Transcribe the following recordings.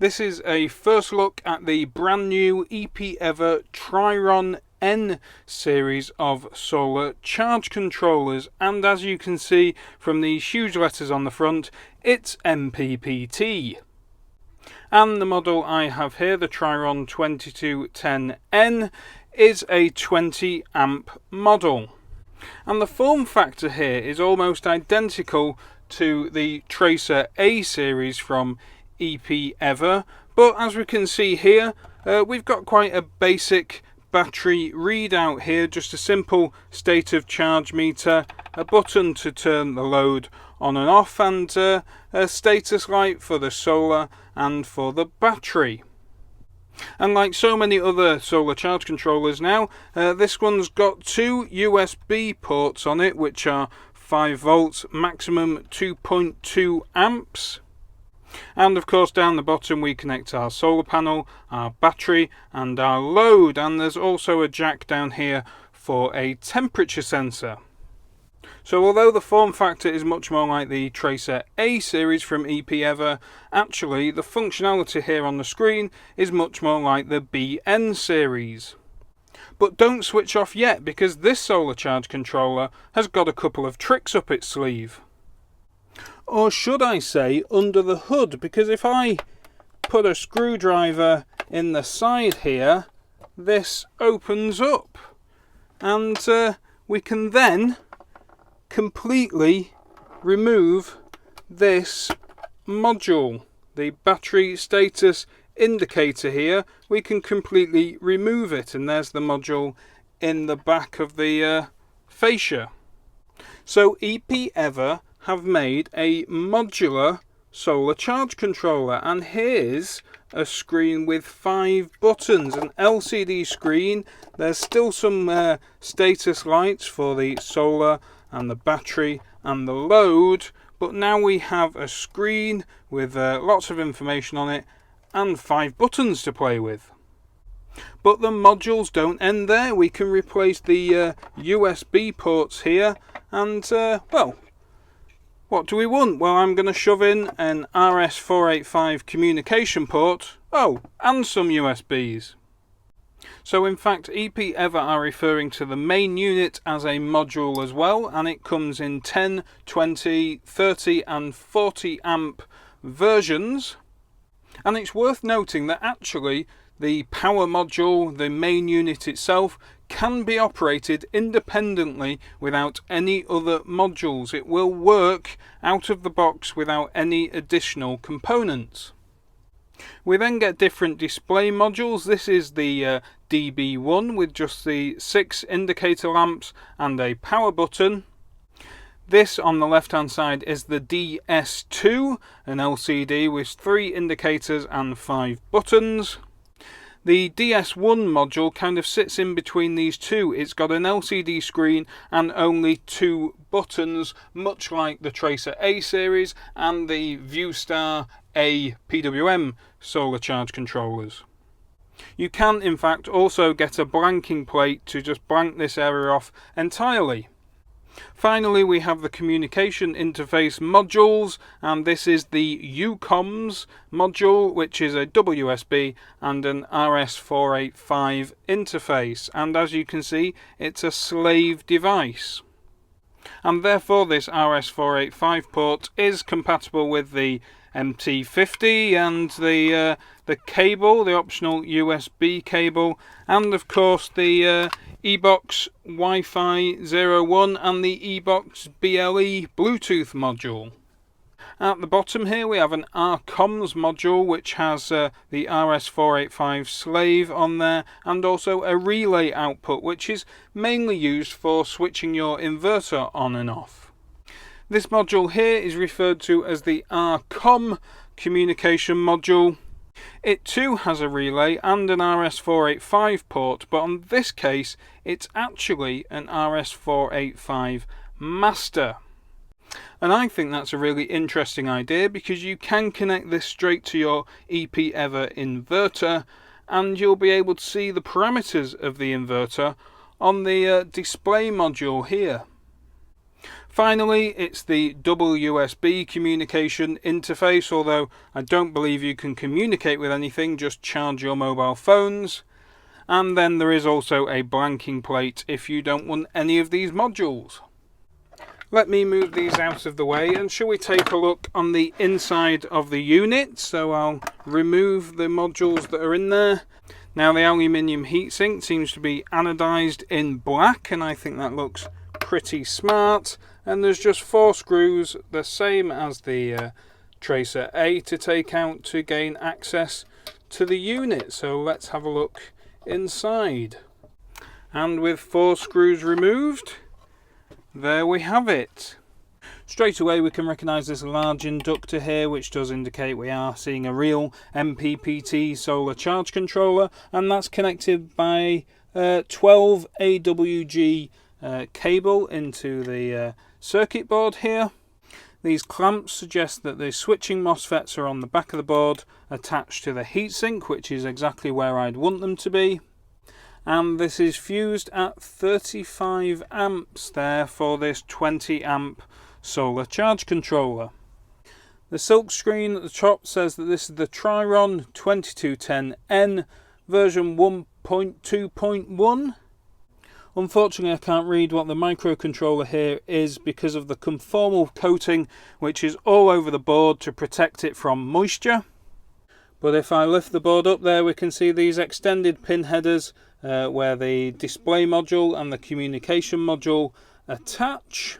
This is a first look at the brand new EPEver TRIRON N series of solar charge controllers, and as you can see from these huge letters on the front, it's MPPT. And the model I have here, the TRIRON 2210N, is a 20 amp model. And the form factor here is almost identical to the Tracer A series from EPEver, but as we can see here, we've got quite a basic battery readout here, just a simple state of charge meter, a button to turn the load on and off, and a status light for the solar and for the battery. And like so many other solar charge controllers now, this one's got two USB ports on it, which are 5 volts, maximum 2.2 amps. And of course down the bottom we connect our solar panel, our battery and our load, and there's also a jack down here for a temperature sensor. So although the form factor is much more like the Tracer A series from EPEver, actually the functionality here on the screen is much more like the BN series. But don't switch off yet, because this solar charge controller has got a couple of tricks up its sleeve. Or should I say under the hood, because if I put a screwdriver in the side here, this opens up, and we can then completely remove this module. The battery status indicator here, we can completely remove it, and there's the module in the back of the fascia. So EPEver have made a modular solar charge controller, and here's a screen with 5 buttons, an LCD screen. There's still some status lights for the solar and the battery and the load, but now we have a screen with lots of information on it and 5 buttons to play with. But the modules don't end there. We can replace the USB ports here, and well, what do we want? Well, I'm going to shove in an RS485 communication port, and some USBs. So in fact, EPEver are referring to the main unit as a module as well, and it comes in 10, 20, 30 and 40 amp versions. And it's worth noting that actually the power module, the main unit itself, can be operated independently without any other modules. It will work out of the box without any additional components. We then get different display modules. This is the DB1 with just the 6 indicator lamps and a power button. This on the left hand side is the DS2, an LCD with 3 indicators and 5 buttons. The DS1 module kind of sits in between these two. It's got an LCD screen and only 2 buttons, much like the Tracer A series and the ViewStar A PWM solar charge controllers. You can in fact also get a blanking plate to just blank this area off entirely. Finally, we have the communication interface modules, and this is the UCOMS module, which is a WSB and an RS485 interface, and as you can see, it's a slave device. And therefore this RS485 port is compatible with the MT50 and the cable, the optional USB cable, and of course the eBox Wi-Fi 01 and the eBox BLE Bluetooth module. At the bottom here we have an RCOMS module, which has the RS485 slave on there, and also a relay output, which is mainly used for switching your inverter on and off. This module here is referred to as the RCOM communication module. It too has a relay and an RS485 port, but on this case it's actually an RS485 master. And I think that's a really interesting idea, because you can connect this straight to your EPEver inverter, and you'll be able to see the parameters of the inverter on the display module here. Finally, it's the double USB communication interface, although I don't believe you can communicate with anything, just charge your mobile phones. And then there is also a blanking plate if you don't want any of these modules. Let me move these out of the way, and shall we take a look on the inside of the unit? So I'll remove the modules that are in there. Now the aluminium heatsink seems to be anodized in black, and I think that looks pretty smart. And there's just 4 screws, the same as the Tracer A, to take out to gain access to the unit. So let's have a look inside. And with 4 screws removed, there we have it. Straight away we can recognise this large inductor here, which does indicate we are seeing a real MPPT solar charge controller, and that's connected by 12 AWG cable into the circuit board here. These clamps suggest that the switching MOSFETs are on the back of the board attached to the heatsink, which is exactly where I'd want them to be. And this is fused at 35 amps there for this 20 amp solar charge controller. The silk screen at the top says that this is the TRIRON 2210N version 1.2.1. Unfortunately, I can't read what the microcontroller here is because of the conformal coating, which is all over the board to protect it from moisture. But if I lift the board up there, we can see these extended pin headers where the display module and the communication module attach.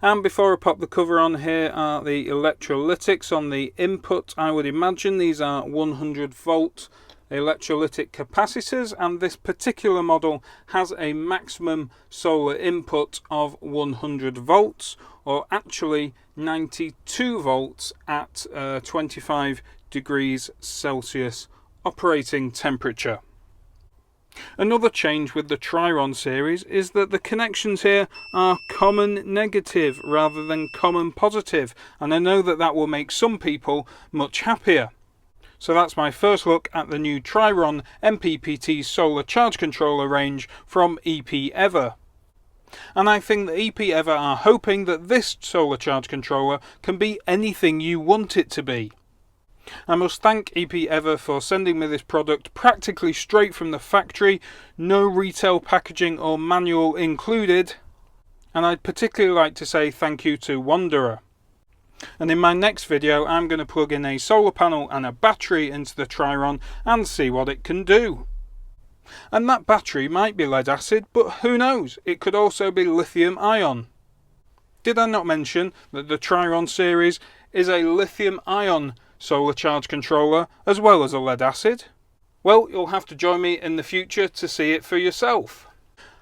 And before I pop the cover on, here are the electrolytics on the input. I would imagine these are 100 volt electrolytic capacitors, and this particular model has a maximum solar input of 100 volts, or actually 92 volts at 25 degrees Celsius operating temperature. Another change with the TRIRON series is that the connections here are common negative rather than common positive, and I know that that will make some people much happier. So that's my first look at the new TRIRON MPPT solar charge controller range from EPEver. And I think that EPEver are hoping that this solar charge controller can be anything you want it to be. I must thank EPEver for sending me this product practically straight from the factory, no retail packaging or manual included. And I'd particularly like to say thank you to Wanderer. And in my next video I'm going to plug in a solar panel and a battery into the TRIRON and see what it can do. And that battery might be lead acid, but who knows, it could also be lithium ion. Did I not mention that the TRIRON series is a lithium ion solar charge controller as well as a lead acid? Well, you'll have to join me in the future to see it for yourself.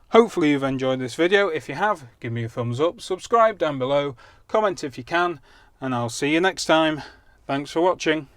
Hopefully you've enjoyed this video. If you have, give me a thumbs up, subscribe down below, comment if you can, and I'll see you next time. Thanks for watching.